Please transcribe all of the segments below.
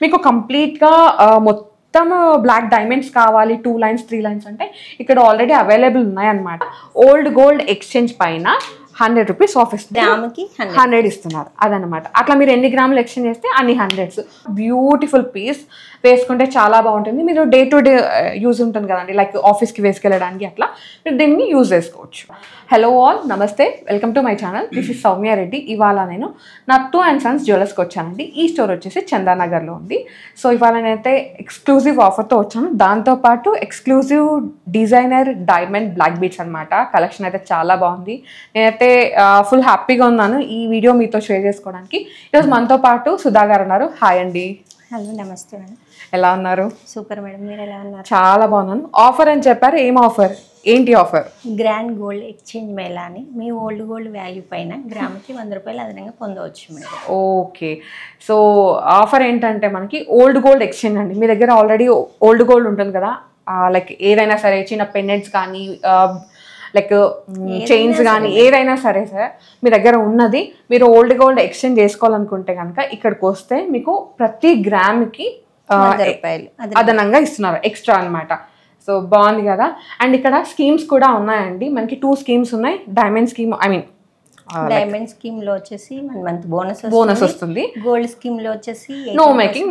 మీకు కంప్లీట్‌గా మొత్తం బ్లాక్ డైమండ్స్ కావాలి 2 లైన్స్, 3 లైన్స్ అంటే ఇక్కడ ఆల్రెడీ అవైలబుల్ ఉన్నాయన్నమాట. ఓల్డ్ గోల్డ్ ఎక్స్‌చేంజ్ పైన 100 రూపీస్ ఆఫ్ ఇస్తున్నారు. గ్రాముకి 100 ఇస్తున్నారు. అదనమాట. అట్లా మీరు ఎన్ని గ్రాములు ఎక్స్‌చేంజ్ చేస్తే అన్ని హండ్రెడ్స్. బ్యూటిఫుల్ పీస్ వేసుకుంటే చాలా బాగుంటుంది. మీరు డే టు డే యూజ్ ఉంటుంది కదండి, లైక్ ఆఫీస్కి వేసుకెళ్ళడానికి అట్లా మీరు దీన్ని యూజ్ చేసుకోవచ్చు. హలో ఆల్, నమస్తే, welcome to my channel. This is Soumya Reddy. ఇవాళ నేను నత్తు అండ్ సన్స్ జ్యువెలర్స్కి వచ్చానండి. ఈ స్టోర్ వచ్చేసి చందానగర్లో ఉంది. సో ఇవాళ నేనైతే ఎక్స్క్లూజివ్ ఆఫర్తో వచ్చాను. దాంతోపాటు exclusive designer diamond black beads అనమాట. కలెక్షన్ అయితే చాలా బాగుంది. నేనైతే ఫుల్ హ్యాపీగా ఉన్నాను ఈ వీడియో మీతో షేర్ చేసుకోవడానికి. ఈరోజు మనతో పాటు సుధా గారు ఉన్నారు. హాయ్ అండి. హలో, నమస్తే మేడం. ఎలా ఉన్నారు? సూపర్ మేడం, మీరు ఎలా ఉన్నారు? చాలా బాగున్నాను. ఆఫర్ అని చెప్పారు, ఏం ఆఫర్, ఏంటి offer? Grand gold exchange Mela అని మీ ఓల్డ్ గోల్డ్ వాల్యూ పైన గ్రాముకి 100 రూపాయలు అదనంగా పొందవచ్చు మేడం. ఓకే, సో ఆఫర్ ఏంటంటే మనకి ఓల్డ్ గోల్డ్ ఎక్స్చేంజ్ అండి. మీ దగ్గర ఆల్రెడీ ఓల్డ్ గోల్డ్ ఉంటుంది కదా, లైక్ ఏదైనా సరే, చిన్న పెండెంట్స్ కానీ లైక్ చైన్స్ కానీ ఏదైనా సరే సార్, మీ దగ్గర ఉన్నది మీరు ఓల్డ్ గోల్డ్ ఎక్స్చేంజ్ చేసుకోవాలనుకుంటే కనుక ఇక్కడికి వస్తే మీకు ప్రతి గ్రామ్కి 100 రూపాయలు అదనంగా ఇస్తున్నారు, ఎక్స్ట్రా అనమాట. సో బాగుంది కదా. అండ్ ఇక్కడ స్కీమ్స్ కూడా ఉన్నాయండి. మనకి 2 స్కీమ్స్ ఉన్నాయి. Diamond scheme, I mean diamond scheme లో వచ్చేసి 1 మంత్ బోనస్ వస్తుంది. గోల్డ్ స్కీమ్ లో వచ్చేసి నో మేకింగ్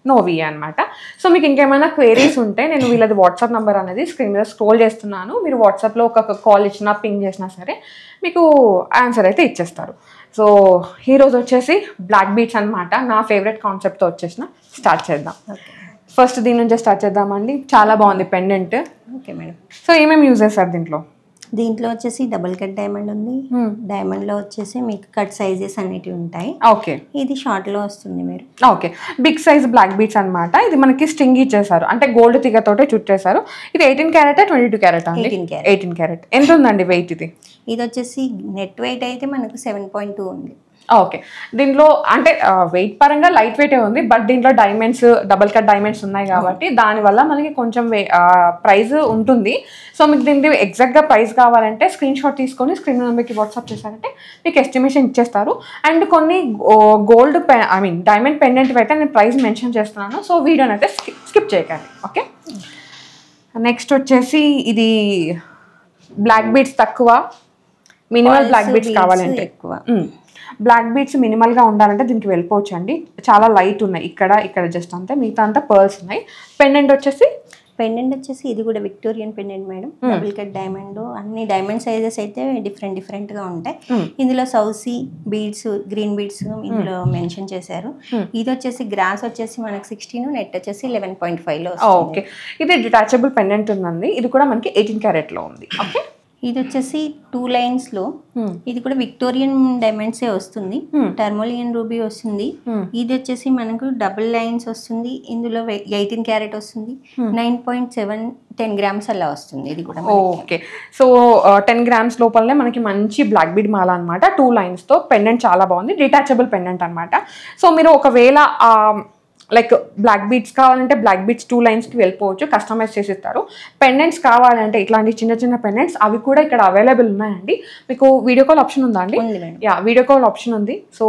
నో వి అనమాట. సో మీకు ఇంకేమైనా క్వైరీస్ ఉంటే నేను వీళ్ళది వాట్సాప్ నెంబర్ అనేది స్క్రీన్ మీద స్క్రోల్ చేస్తున్నాను. మీరు వాట్సాప్లో ఒక కాల్ ఇచ్చినా పింగ్ చేసినా సరే మీకు ఆన్సర్ అయితే ఇచ్చేస్తారు. సో ఈరోజు వచ్చేసి బ్లాక్ బీడ్స్ అనమాట. నా ఫేవరెట్ కాన్సెప్ట్తో వచ్చేసిన స్టార్ట్ చేద్దాం. ఫస్ట్ దీని నుంచే స్టార్ట్ చేద్దామండి. చాలా బాగుంది పెండెంట్. Okay madam. సో ఏమేమి యూజ్ చేస్తారు దీంట్లో వచ్చేసి డబుల్ కట్ డైమండ్ ఉంది. డైమండ్ లో వచ్చేసి మీకు కట్ సైజెస్ అనేటివి ఉంటాయి. ఓకే, ఇది షార్ట్ లో వస్తుంది. మీరు okay, big size black beads అనమాట. ఇది మనకి స్ట్రింగ్ ఇచ్చేసారు, అంటే గోల్డ్ తీగతోటే చుట్టేశారు. ఇది 18 క్యారెట్ 22 క్యారెట్ అండి? 18 క్యారెట్. ఎంత ఉందండి వెయిట్? ఇది వచ్చేసి నెట్ వెయిట్ అయితే మనకు 7.2 ఉంది. ఓకే, దీంట్లో అంటే వెయిట్ పరంగా లైట్ వెయిటే ఉంది, బట్ దీంట్లో డైమండ్స్, డబల్ కట్ డైమండ్స్ ఉన్నాయి కాబట్టి దానివల్ల మనకి కొంచెం ప్రైస్ ఉంటుంది. సో మీకు దీనికి ఎగ్జాక్ట్గా ప్రైస్ కావాలంటే స్క్రీన్ షాట్ తీసుకొని స్క్రీన్ నెంబర్కి వాట్సాప్ చేశారంటే మీకు ఎస్టిమేషన్ ఇచ్చేస్తారు. అండ్ కొన్ని gold I mean diamond pendant అయితే నేను ప్రైస్ మెన్షన్ చేస్తున్నాను. సో వీడియోని అయితే స్కిప్ చేయకండి. ఓకే, నెక్స్ట్ వచ్చేసి ఇది బ్లాక్ బీడ్స్ తక్కువ, మినిమల్ బ్లాక్ బీడ్స్ కావాలంటే ఎక్కువ. బ్లాక్ బీడ్స్ మినిమల్గా ఉండాలంటే దీనికి వెళ్ళిపోవచ్చు అండి. చాలా లైట్ ఉన్నాయి, ఇక్కడ జస్ట్ అంతే, మిగతా అంతా పర్ల్స్ ఉన్నాయి. పెండెంట్ వచ్చేసి ఇది కూడా Victorian pendant madam. Double cut diamond, అన్ని డైమండ్ సైజెస్ అయితే డిఫరెంట్ గా ఉంటాయి. ఇందులో సౌసీ బీడ్స్, గ్రీన్ బీడ్స్ ఇందులో మెన్షన్ చేశారు. ఇది వచ్చేసి గ్రాస్ వచ్చేసి మనకి 16, నెట్ వచ్చేసి 11.5 లో. ఓకే, ఇది డిటాచబుల్ పెండెంట్ ఉందండి. ఇది కూడా మనకి 18 క్యారెట్ లో ఉంది. ఓకే, ఇది వచ్చేసి 2 లైన్స్ లో, ఇది కూడా విక్టోరియన్ డైమండ్సే వస్తుంది. టర్మోలియన్ రూబీ వస్తుంది. ఇది వచ్చేసి మనకు డబుల్ లైన్స్ వస్తుంది. ఇందులో 18 క్యారెట్ వస్తుంది. 9.7 10 గ్రామ్స్ అలా వస్తుంది. ఇది కూడా ఓకే. సో 10 గ్రామ్స్ లోపలనే మనకి మంచి బ్లాక్ బీడ్ మాల అనమాట. 2 లైన్స్ తో పెండెంట్ చాలా బాగుంది. డిటాచబుల్ పెండెంట్ అనమాట. సో మీరు ఒకవేళ లైక్ బ్లాక్ బీడ్స్ కావాలంటే బ్లాక్ బీడ్స్ 2 లైన్స్కి వెళ్ళిపోవచ్చు, కస్టమైజ్ చేసి ఇస్తారు. పెండెంట్స్ కావాలంటే ఇట్లాంటి చిన్న పెండెంట్స్ అవి కూడా ఇక్కడ అవైలబుల్ ఉన్నాయండి. మీకు వీడియో కాల్ ఆప్షన్ ఉందా అండి? యా, వీడియో కాల్ ఆప్షన్ ఉంది. సో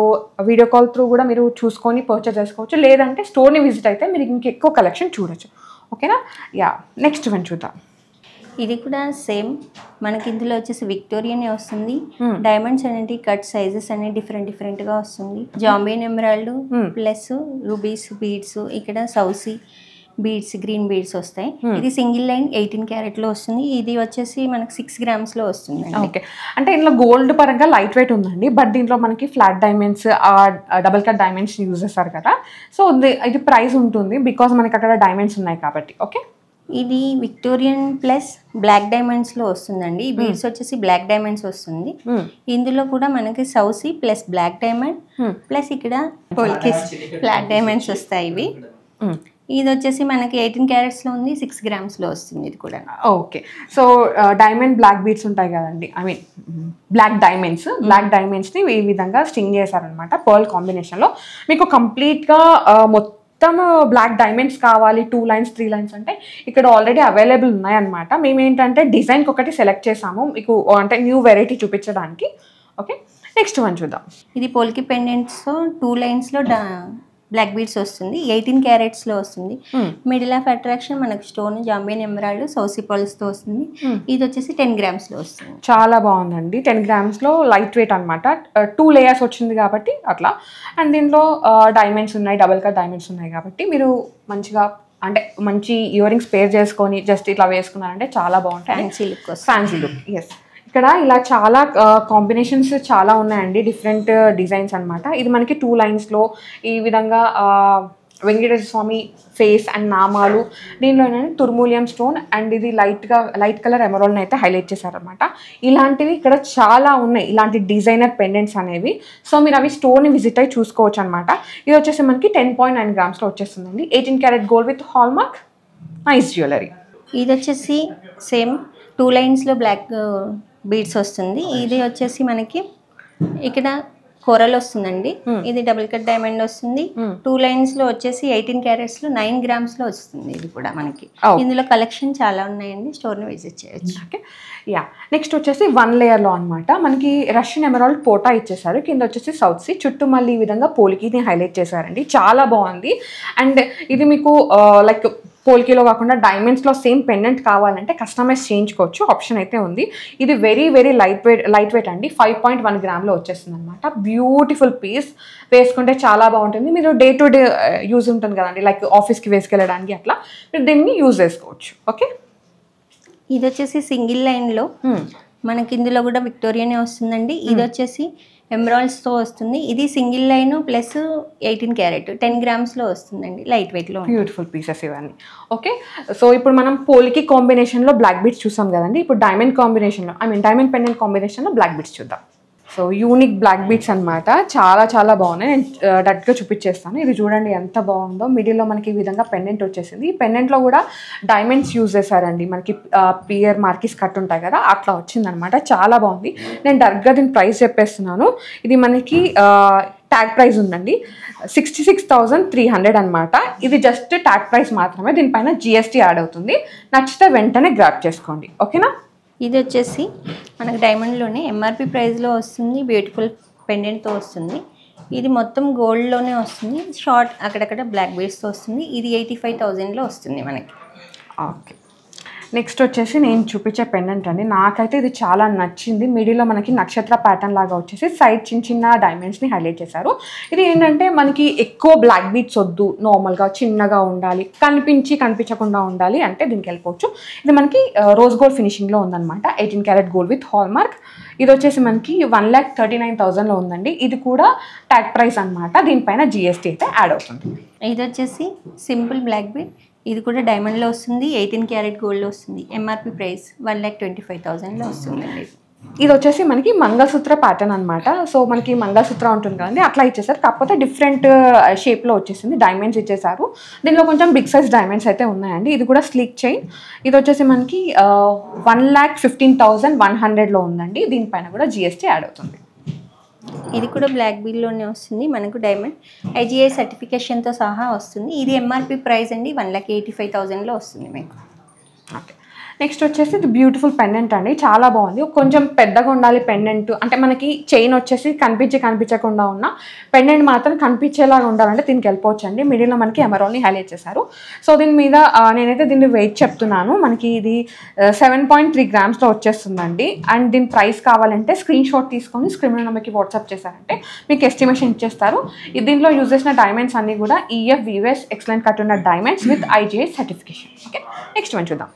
వీడియో కాల్ త్రూ కూడా మీరు చూసుకొని పర్చేస్ చేసుకోవచ్చు. లేదంటే స్టోర్ని విజిట్ అయితే మీరు ఇంకెక్కువ కలెక్షన్ చూడొచ్చు. ఓకేనా? యా, నెక్స్ట్ వన్ చూద్దాం. ఇది కూడా సేమ్ మనకి ఇందులో వచ్చేసి విక్టోరియన్ వస్తుంది. డైమండ్స్ అనేవి కట్ సైజెస్ అనేవి డిఫరెంట్ గా వస్తుంది. Zambian emerald plus rubies beads, ఇక్కడ సౌసీ బీడ్స్, గ్రీన్ బీడ్స్ వస్తాయి. ఇది సింగిల్ లైన్ 18 క్యారెట్ లో వస్తుంది. ఇది వచ్చేసి మనకి 6 గ్రామ్స్ లో వస్తుంది. ఓకే, అంటే ఇందులో గోల్డ్ పరంగా లైట్ వెయిట్ ఉందండి, బట్ దీంట్లో మనకి flat diamonds, double cut diamonds use చేస్తారు కదా. సో ఇది ప్రైస్ ఉంటుంది బికాస్ మనకి అక్కడ డైమండ్స్ ఉన్నాయి కాబట్టి. ఓకే, ఇది విక్టోరియన్ ప్లస్ బ్లాక్ డైమండ్స్ లో వస్తుందండి. ఈ బీడ్స్ వచ్చేసి బ్లాక్ డైమండ్స్ వస్తుంది. ఇందులో కూడా మనకి సౌసీ ప్లస్ బ్లాక్ డైమండ్ ప్లస్ ఇక్కడ ఫ్లాట్ డైమండ్స్ వస్తాయి. ఇవి ఇది వచ్చేసి మనకి 18 క్యారెట్స్ లో ఉంది. 6 గ్రామ్స్ లో వస్తుంది. ఇది కూడా okay. So diamond black beads ఉంటాయి కదండి, ఐ మీన్ బ్లాక్ డైమండ్స్ ని ఈ విధంగా స్టింగ్ చేశారనమాట. పర్ల్ కాంబినేషన్ లో మీకు కంప్లీట్ గా మొత్తం బ్లాక్ డైమండ్స్ కావాలి 2 లైన్స్ 3 లైన్స్ అంటే ఇక్కడ ఆల్రెడీ అవైలబుల్ ఉన్నాయన్నమాట. మేము ఏంటంటే డిజైన్కి ఒకటి సెలెక్ట్ చేసాము మీకు, అంటే న్యూ వెరైటీ చూపించడానికి. ఓకే, నెక్స్ట్ వన్ చూద్దాం. ఇది పోల్కి పెండెంట్స్ 2 లైన్స్ లో బ్లాక్ బీడ్స్ వస్తుంది, 18 క్యారెట్స్లో వస్తుంది. మిడిల్ ఆఫ్ అట్రాక్షన్ మనకు స్టోన్ జాంబియన్ ఎమరాల్డ్ సౌసీ పర్ల్స్తో వస్తుంది. ఇది వచ్చేసి 10 గ్రామ్స్లో వస్తుంది. చాలా బాగుందండి. 10 గ్రామ్స్లో లైట్ వెయిట్ అనమాట. 2 లేయర్స్ వచ్చింది కాబట్టి అట్లా. అండ్ దీంట్లో డైమండ్స్ ఉన్నాయి, డబుల్ కట్ డైమండ్స్ ఉన్నాయి కాబట్టి మీరు మంచిగా అంటే మంచి ఇయర్ రింగ్స్ పేర్ చేసుకొని జస్ట్ ఇట్లా వేసుకున్నారంటే చాలా బాగుంటాయి. ఫ్యాన్సీ లుక్ వస్తుంది. Fancy look. ఎస్, ఇక్కడ ఇలా చాలా కాంబినేషన్స్ చాలా ఉన్నాయండి, డిఫరెంట్ డిజైన్స్ అనమాట. ఇది మనకి 2 లైన్స్లో ఈ విధంగా వెంకటేశ్వర స్వామి ఫేస్ అండ్ నామాలు, దీనిలో ఏంటంటే తుర్మూలియం స్టోన్ అండ్ ఇది లైట్ కలర్ ఎమరాల్డ్ని అయితే హైలైట్ చేశారనమాట. ఇలాంటివి ఇక్కడ చాలా ఉన్నాయి, ఇలాంటి డిజైనర్ పెండెంట్స్ అనేవి. సో మీరు అవి స్టోర్ని విజిట్ అయ్యి చూసుకోవచ్చు అనమాట. ఇది వచ్చేసి మనకి 10.9 గ్రామ్స్లో వచ్చేస్తుందండి. 18 carat gold with hallmark nice jewellery. ఇది వచ్చేసి సేమ్ 2 లైన్స్లో బ్లాక్ బీడ్స్ వస్తుంది. ఇది వచ్చేసి మనకి ఇక్కడ కొరల్ వస్తుందండి. ఇది డబుల్ కట్ డైమండ్ వస్తుంది. 2 లైన్స్లో వచ్చేసి 18 క్యారెట్స్లో 9 గ్రామ్స్లో వస్తుంది. ఇది కూడా మనకి ఇందులో కలెక్షన్ చాలా ఉన్నాయండి, స్టోర్ని విజిట్ చేయొచ్చు. Okay, yeah. నెక్స్ట్ వచ్చేసి 1 లేయర్లో అనమాట. మనకి రష్యన్ ఎమరాల్డ్ పోటా ఇచ్చేసారు, కింద వచ్చేసి సౌత్ సీ, చుట్టూ మళ్ళీ ఈ విధంగా పోలికీని హైలైట్ చేశారండి. చాలా బాగుంది. అండ్ ఇది మీకు లైక్ పోల్కీలో కాకుండా డైమండ్స్లో సేమ్ పెండెంట్ కావాలంటే కస్టమైజ్ చేయించుకోవచ్చు, ఆప్షన్ అయితే ఉంది. ఇది వెరీ వెరీ లైట్ వెయిట్ అండి. 5.1 గ్రామ్లో వచ్చేస్తుంది అనమాట. బ్యూటిఫుల్ పీస్, వేసుకుంటే చాలా బాగుంటుంది. మీరు డే టు డే యూజ్ ఉంటుంది కదండి, లైక్ ఆఫీస్కి వేసుకెళ్ళడానికి అట్లా మీరు దీన్ని యూజ్ చేసుకోవచ్చు. ఓకే, ఇది వచ్చేసి సింగిల్ లైన్లో మనకి ఇందులో కూడా విక్టోరియానే వస్తుందండి. ఇది వచ్చేసి ఎమరాల్డ్స్తో వస్తుంది. ఇది సింగిల్ లైన్ ప్లస్ 18 క్యారెట్ 10 గ్రామ్స్లో వస్తుందండి, లైట్ వెయిట్లో. బ్యూటిఫుల్ పీసెస్ ఇవన్నీ. ఓకే, సో ఇప్పుడు మనం పోల్కి కాంబినేషన్లో బ్లాక్ బీడ్స్ చూసాం కదండి. ఇప్పుడు డైమండ్ కాంబినేషన్లో డైమండ్ పెండెంట్ కాంబినేషన్లో బ్లాక్ బీడ్స్ చూద్దాం. సో యూనిక్ బ్లాక్ బీడ్స్ అనమాట. చాలా చాలా బాగున్నాయి. నేను డైరెక్ట్గా చూపించేస్తాను. ఇది చూడండి ఎంత బాగుందో. మిడిల్లో మనకి ఈ విధంగా పెండెంట్ వచ్చేసింది. ఈ పెండెంట్లో కూడా డైమండ్స్ యూజ్ చేశారండి. మనకి పియర్ మార్కిస్ కట్ ఉంటాయి కదా, అట్లా వచ్చిందనమాట. చాలా బాగుంది. నేను డైరెక్ట్గా దీని ప్రైస్ చెప్పేస్తున్నాను. ఇది మనకి ట్యాగ్ ప్రైస్ ఉందండి, 66,300 అనమాట. ఇది జస్ట్ ట్యాగ్ ప్రైస్ మాత్రమే, దీనిపైన GST యాడ్ అవుతుంది. నచ్చితే వెంటనే గ్రాప్ చేసుకోండి. ఓకేనా. ఇది వచ్చేసి మనకు డైమండ్లోనే MRP ప్రైస్లో వస్తుంది, బ్యూటిఫుల్ పెండెంట్తో వస్తుంది. ఇది మొత్తం గోల్డ్లోనే వస్తుంది, షార్ట్ అక్కడక్కడ బ్లాక్ బీడ్స్తో వస్తుంది. ఇది 85,000లో వస్తుంది మనకి. ఓకే, నెక్స్ట్ వచ్చేసి నేను చూపించే పెండెంట్ అండి. నాకైతే ఇది చాలా నచ్చింది. మిడిల్లో మనకి నక్షత్ర ప్యాటర్న్ లాగా వచ్చేసి సైడ్ చిన్న చిన్న డైమండ్స్ని హైలైట్ చేశారు. ఇది ఏంటంటే మనకి ఎక్కువ బ్లాక్ బీడ్స్ వద్దు, నార్మల్గా చిన్నగా ఉండాలి, కనిపించకుండా ఉండాలి అంటే దీనికి వెళ్ళిపోవచ్చు. ఇది మనకి రోజ్ గోల్డ్ ఫినిషింగ్లో ఉందన్నమాట. 18 క్యారెట్ గోల్డ్ విత్ హాల్మార్క్. ఇది వచ్చేసి మనకి 1,39,000లో ఉందండి. ఇది కూడా ట్యాగ్ ప్రైస్ అనమాట. దీనిపైన GST అయితే యాడ్ అవుతుంది. ఇది వచ్చేసి సింపుల్ బ్లాక్ బీడ్. ఇది కూడా డైమండ్లో వస్తుంది, 18 క్యారెట్ గోల్డ్లో వస్తుంది. MRP ప్రైస్ 1,25,000లో వస్తుందండి. ఇది వచ్చేసి మనకి మంగళసూత్ర ప్యాటర్న్ అనమాట. సో మనకి మంగళసూత్ర ఉంటుంది కదండి, అట్లా ఇచ్చేసారు. కాకపోతే డిఫరెంట్ షేప్లో వచ్చేసింది. డైమండ్స్ ఇచ్చేసారు. దీనిలో కొంచెం బిగ్ సైజ్ డైమండ్స్ అయితే ఉన్నాయండి. ఇది కూడా స్లీక్ చైన్. ఇది వచ్చేసి మనకి 1,15,100లో ఉందండి. దీనిపైన కూడా GST యాడ్ అవుతుంది. ఇది కూడా బ్లాక్ బీడ్లోనే వస్తుంది. మనకు డైమండ్ IGI సర్టిఫికేషన్తో సహా వస్తుంది. ఇది MRP ప్రైస్ అండి 1,85,000లో వస్తుంది మీకు. ఓకే, నెక్స్ట్ వచ్చేసి ఇది బ్యూటిఫుల్ పెండెంట్ అండి. చాలా బాగుంది. కొంచెం పెద్దగా ఉండాలి పెండెంట్ అంటే, మనకి చైన్ వచ్చేసి కనిపించకుండా ఉన్న పెండెంట్ మాత్రం కనిపించేలాగా ఉండాలంటే దీనికి వెళ్ళిపోవచ్చు అండి. మిడిల్లో మనకి ఎమరాల్డ్ని హైలైట్ చేశారు. సో దీని మీద నేనైతే దీన్ని వెయిట్ చెప్తున్నాను. మనకి ఇది 7.3 గ్రామ్స్లో వచ్చేస్తుందండి. అండ్ దీని ప్రైస్ కావాలంటే స్క్రీన్ షాట్ తీసుకొని స్క్రీన్ నెంబర్కి వాట్సాప్ చేశారంటే మీకు ఎస్టిమేషన్ ఇచ్చేస్తారు. దీంట్లో యూజ్ చేసిన డైమండ్స్ అన్నీ కూడా EF/VVS ఎక్సలెంట్ కట్ ఉన్న diamonds with IGI certification. Okay, next one చూద్దాం.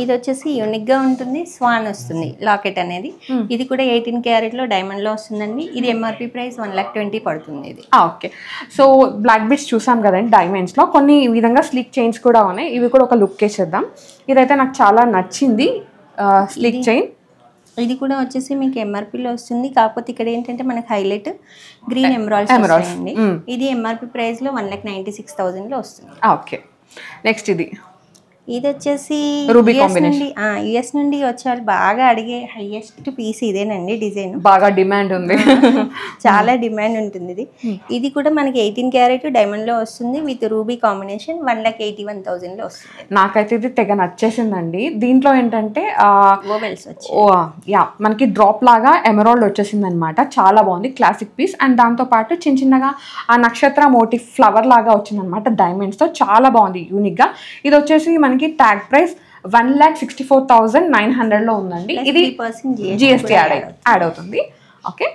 ఇది వచ్చేసి యూనిక్గా ఉంటుంది, స్వాన్ వస్తుంది లాకెట్ అనేది. ఇది కూడా 18 క్యారెట్లో డైమండ్లో వస్తుందండి. ఇది MRP ప్రైస్ 1,20,000 పడుతుంది. ఇది ఓకే, సో బ్లాక్ బీడ్స్ చూసాం కదండి. డైమండ్స్లో కొన్ని ఈ విధంగా స్లీక్ చైన్స్ కూడా ఉన్నాయి. ఇవి కూడా ఒక లుక్ వేసేద్దాం. ఇదైతే నాకు చాలా నచ్చింది, స్లీక్ చైన్. ఇది కూడా వచ్చేసి మీకు MRPలో వస్తుంది. కాకపోతే ఇక్కడ ఏంటంటే మనకి హైలైట్ గ్రీన్ ఎమరాల్డ్స్ వస్తాయండి. ఇది MRP ప్రైస్లో 1,96,000లో వస్తుంది. ఓకే, నెక్స్ట్ ఇది ఇది వచ్చేసి Ruby యుఎస్ నుండి వచ్చే వాళ్ళు బాగా అడిగే హైయెస్ట్ పీస్ ఇదేనండి. డిజైన్ బాగా డిమాండ్ ఉంది. చాలా డిమాండ్ ఉంటుంది ఇది. ఇది కూడా మనకి 18 క్యారెట్ డైమండ్ లో వస్తుంది విత్ రూబీ కాంబినేషన్ 1,81,000 లో వస్తుంది. నాకైతే ఇది తెగ నచ్చేసిందండి. దీంట్లో ఏంటంటే ఓవెల్స్ వచ్చి మనకి డ్రాప్ లాగా ఎమరాల్డ్ వచ్చేసింది అనమాట. చాలా బాగుంది, క్లాసిక్ పీస్. అండ్ దాంతో పాటు చిన్న చిన్నగా ఆ నక్షత్ర మోటివ్ ఫ్లవర్ లాగా వచ్చింది అనమాట డైమండ్స్ తో. చాలా బాగుంది, యూనిక్ గా. ఇది వచ్చేసి మనకి ట్యాగ్ ప్రైస్ 1,64,900 లో ఉందండి. ఇది జిఎస్టీ యాడ్ అవుతుంది. ఓకే,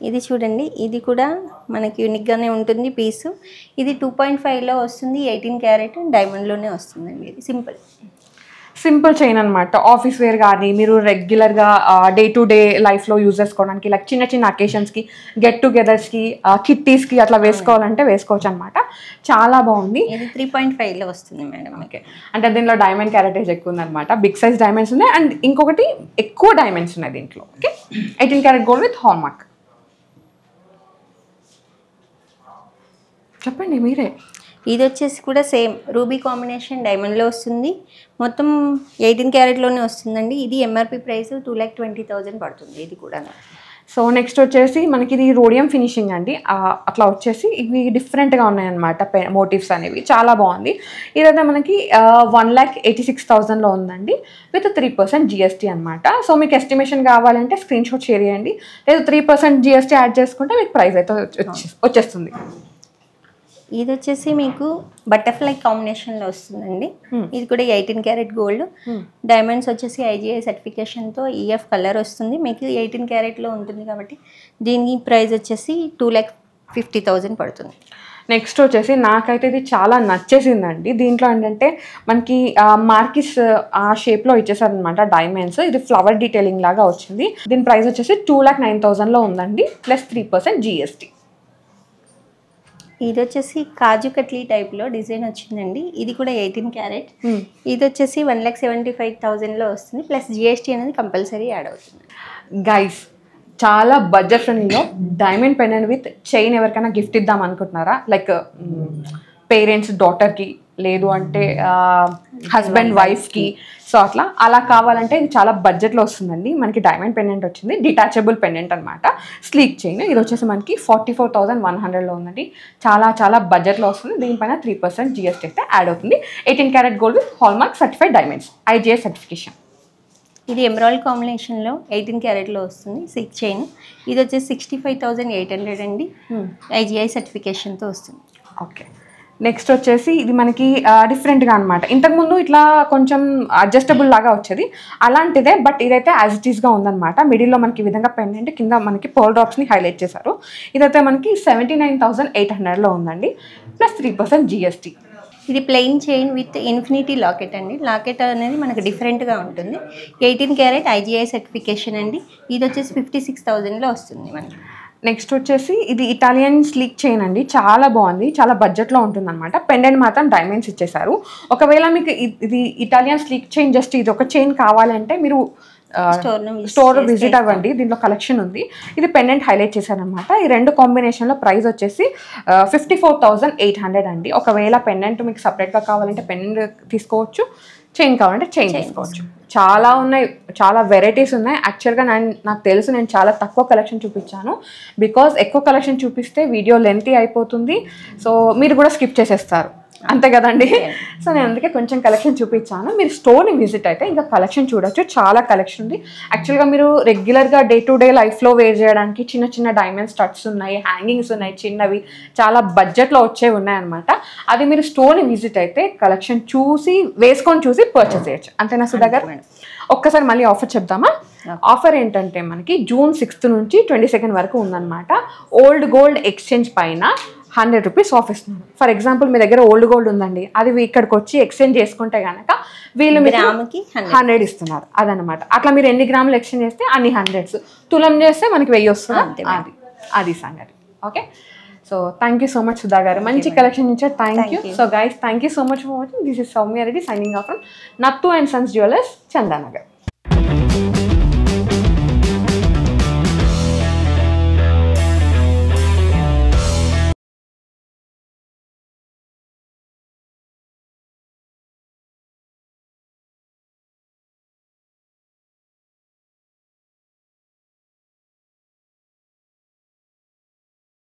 ఇది చూడండి, ఇది కూడా మనకి యూనిక్గానే ఉంటుంది పీసు. ఇది 2.5లో వస్తుంది, 18 క్యారెట్ డైమండ్లోనే వస్తుందండి. ఇది సింపుల్ చైన్ అనమాట. ఆఫీస్ వేర్ కానీ మీరు రెగ్యులర్గా డే టు డే లైఫ్లో యూజ్ చేసుకోవడానికి, లైక్ చిన్న చిన్న అకేషన్స్కి, గెట్ టుగెదర్స్కి, కిట్టీస్కి అట్లా వేసుకోవాలంటే వేసుకోవచ్చు అనమాట. చాలా బాగుంది. ఇది 3.5లో వస్తుంది మేడం. ఓకే, అంటే దీనిలో డైమండ్ క్యారెటేజ్ ఎక్కువ ఉందన్నమాట. బిగ్ సైజ్ డైమండ్స్ ఉన్నాయి అండ్ ఇంకొకటి ఎక్కువ డైమండ్స్ ఉన్నాయి దీంట్లో. Okay, 18 carat gold with hall mark. చెప్పండి మీరే. ఇది వచ్చేసి కూడా సేమ్ రూబీ కాంబినేషన్ డైమండ్లో వస్తుంది. మొత్తం 18 క్యారెట్లోనే వస్తుందండి. ఇది ఎంఆర్పి ప్రైస్ 2,20,000 పడుతుంది. ఇది కూడా. సో నెక్స్ట్ వచ్చేసి మనకి ఇది రోడియం ఫినిషింగ్ అండి. అట్లా వచ్చేసి ఇవి డిఫరెంట్గా ఉన్నాయన్నమాట మోటివ్స్ అనేవి. చాలా బాగుంది. ఇదైతే మనకి 1,86,000లో ఉందండి విత్ 3% జిఎస్టీ అనమాట. సో మీకు ఎస్టిమేషన్ కావాలంటే స్క్రీన్ షాట్ షేర్ చేయండి. లేదు 3% జిఎస్టీ యాడ్ చేసుకుంటే మీకు ప్రైస్ అయితే వచ్చేస్తుంది. ఇది వచ్చేసి మీకు బటర్ఫ్లై కాంబినేషన్లో వస్తుందండి. ఇది కూడా 18 క్యారెట్ గోల్డ్. డైమండ్స్ వచ్చేసి ఐజిఐ సర్టిఫికేషన్తో ఈఎఫ్ కలర్ వస్తుంది. మీకు 18 క్యారెట్లో ఉంటుంది కాబట్టి దీని ప్రైస్ వచ్చేసి 2,50,000 పడుతుంది. నెక్స్ట్ వచ్చేసి నాకైతే ఇది చాలా నచ్చేసిందండి. దీంట్లో ఏంటంటే మనకి మార్కిస్ ఆ షేప్లో ఇచ్చేసారనమాట డైమండ్స్. ఇది ఫ్లవర్ డీటెయిలింగ్ లాగా వచ్చింది. దీని ప్రైస్ వచ్చేసి 2,09,000లో ఉందండి ప్లస్ 3% జిఎస్టీ. ఇది వచ్చేసి కాజు కట్లీ టైప్లో డిజైన్ వచ్చిందండి. ఇది కూడా 18 క్యారెట్. ఇది వచ్చేసి 1,75,000లో వస్తుంది ప్లస్ జిఎస్టీ అనేది కంపల్సరీ యాడ్ అవుతుంది. గైస్, చాలా బడ్జెట్ ఫ్రెండ్లీలో డైమండ్ పెండెంట్ విత్ చైన్ ఎవరికైనా గిఫ్ట్ ఇద్దాం అనుకుంటున్నారా? లైక్ పేరెంట్స్ డాటర్కి, లేదు అంటే హస్బెండ్ వైఫ్కి. సో అలా కావాలంటే ఇది చాలా బడ్జెట్లో వస్తుందండి. మనకి డైమండ్ పెండెంట్ వచ్చింది, డిటాచబుల్ పెండెంట్ అనమాట, స్లీక్ చైన్. ఇది వచ్చేసి మనకి 44,100లో ఉందండి. చాలా బడ్జెట్లో వస్తుంది. దీనిపైన 3% జిఎస్టీ అయితే యాడ్ అవుతుంది. 18 carat gold with hall mark certified diamonds, IGI certification. ఇది ఎమరాల్డ్ కాంబినేషన్లో 18 క్యారెట్లో వస్తుంది సిక్ చైన్. ఇది వచ్చేసి 65,800 అండి, ఐజిఐ సర్టిఫికేషన్తో వస్తుంది. ఓకే, నెక్స్ట్ వచ్చేసి ఇది మనకి డిఫరెంట్గా అనమాట. ఇంతకుముందు ఇట్లా కొంచెం అడ్జస్టబుల్ లాగా వచ్చేది, అలాంటిదే. బట్ ఇదైతే యాజ్ ఇట్ ఈస్గా ఉందన్నమాట. మిడిల్లో మనకి ఈ విధంగా పెండెంట్, కింద మనకి పర్ల్ డ్రాప్స్ని హైలైట్ చేశారు. ఇదైతే మనకి 79,800లో ఉందండి ప్లస్ 3% జిఎస్టీ. ఇది plain chain with infinity locket అండి. లాకెట్ అనేది మనకు డిఫరెంట్గా ఉంటుంది. 18 క్యారెట్ ఐజిఐ సర్టిఫికేషన్ అండి. ఇది వచ్చేసి 56,000లో వస్తుంది మనకి. నెక్స్ట్ వచ్చేసి ఇది ఇటాలియన్ స్లీక్ చైన్ అండి. చాలా బాగుంది, చాలా బడ్జెట్లో ఉంటుంది అనమాట. పెండెంట్ మాత్రం డైమండ్స్ ఇచ్చేసారు. ఒకవేళ మీకు ఇది ఇటాలియన్ స్లీక్ చైన్ జస్ట్ ఇది ఒక చైన్ కావాలంటే మీరు స్టోర్ విజిట్ అవ్వండి. దీంట్లో కలెక్షన్ ఉంది. ఇది పెండెంట్ హైలైట్ చేశారనమాట. ఈ రెండు కాంబినేషన్లో ప్రైస్ వచ్చేసి 54,800 అండి. ఒకవేళ పెండెంట్ మీకు సపరేట్గా కావాలంటే పెండెంట్ తీసుకోవచ్చు, చైన్ కావాలంటే చైన్ తీసుకోవచ్చు. చాలా ఉన్నాయి, చాలా వెరైటీస్ ఉన్నాయి. యాక్చువల్గా నాకు తెలుసు నేను చాలా తక్కువ కలెక్షన్ చూపించాను. బికాజ్ ఎక్కువ కలెక్షన్ చూపిస్తే వీడియో లెంతీ అయిపోతుంది. సో మీరు కూడా స్కిప్ చేసేస్తారు, అంతే కదండి. సో నేను అందుకే కొంచెం కలెక్షన్ చూపించాను. మీరు స్టోర్ని విజిట్ అయితే ఇంకా కలెక్షన్ చూడొచ్చు. చాలా కలెక్షన్ ఉంది. యాక్చువల్గా మీరు రెగ్యులర్గా డే టు డే లైఫ్లో వేర్ చేయడానికి చిన్న డైమండ్ స్టడ్స్ ఉన్నాయి, హ్యాంగింగ్స్ ఉన్నాయి, చిన్నవి చాలా బడ్జెట్లో వచ్చేవి ఉన్నాయన్నమాట. అది మీరు స్టోర్ని విజిట్ అయితే కలెక్షన్ చూసి వేసుకొని చూసి పర్చేస్ చేయొచ్చు. అంతేనా సుధా గారు? ఒక్కసారి మళ్ళీ ఆఫర్ చెప్దామా? ఆఫర్ ఏంటంటే మనకి June 6th నుంచి 22nd వరకు ఉందన్నమాట. ఓల్డ్ గోల్డ్ ఎక్స్చేంజ్ పైన 100 రూపీస్ ఆఫ్ ఇస్తున్నారు. ఫర్ ఎగ్జాంపుల్ మీ దగ్గర ఓల్డ్ గోల్డ్ ఉందండి, అది ఇక్కడికి వచ్చి ఎక్స్చేంజ్ చేసుకుంటే కనుక వీళ్ళు గ్రాముకి 100 ఇస్తున్నారు. అదనమాట. అట్లా మీరు ఎన్ని గ్రాములు ఎక్స్చేంజ్ చేస్తే అన్ని 100s, తులం చేస్తే మనకి 1000 వస్తుంది. అది సంగతి. Okay, so thank you so much Sudha garu, మంచి కలెక్షన్ ఇచ్చారు. Thank you. So guys, thank you so much for watching. This is Soumya Reddy signing off from Nathu and sons jewellers, Chandanagar.